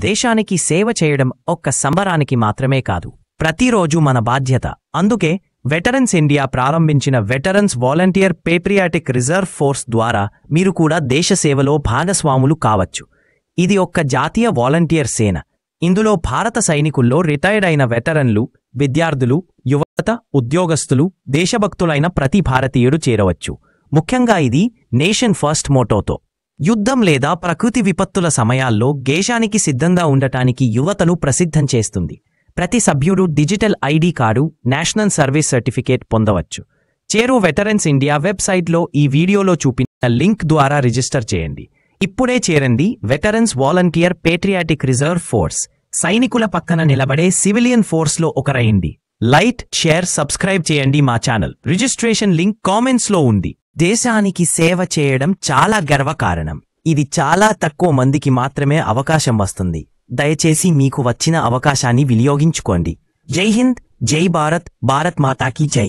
దేశానికి సేవ చేయడం ఒక్క సంబరానికి మాత్రమే కాదు, ప్రతిరోజు మన బాధ్యత. అందుకే వెటరన్స్ ఇండియా ప్రారంభించిన veterans volunteer patriotic reserve force ద్వారా మీరు కూడా దేశ సేవలో భాగస్వాములు కావచ్చు. ఇది ఒక్క జాతీయ వాలంటీర్ సేన. ఇందులో భారత సైనికుల్లో రిటైర్డ్ అయిన వెటరన్లు, విద్యార్థులు, యువత, ఉద్యోగస్తులు, దేశభక్తులైన ప్రతి భారతీయుడు చేరవచ్చు. ముఖ్యంగా ఇది నేషన్ ఫస్ట్ మోటోతో యుద్ధం లేదా ప్రకృతి విపత్తుల సమయాల్లో దేశానికి సిద్ధంగా ఉండటానికి యువతను ప్రసిద్ధం చేస్తుంది. ప్రతి సభ్యుడు digital ID card, national service certificate పొందవచ్చు. చేరు వెటరన్స్ ఇండియా వెబ్సైట్లో ఈ వీడియోలో చూపిన లింక్ ద్వారా రిజిస్టర్ చేయండి. ఇప్పుడే చేరండి. Veterans volunteer patriotic reserve force. సైనికుల పక్కన నిలబడే సివిలియన్ ఫోర్స్లో ఒకరైంది. లైక్, షేర్, సబ్స్క్రైబ్ చేయండి మా ఛానల్. రిజిస్ట్రేషన్ లింక్ కామెంట్స్లో ఉంది. దేశానికి సేవ చేయడం చాలా గర్వకారణం. ఇది చాలా తక్కువ మందికి మాత్రమే అవకాశం వస్తుంది. దయచేసి మీకు వచ్చిన అవకాశాన్ని వినియోగించుకోండి. జై హింద్, జై భారత్, భారత్ మాతాకి జై.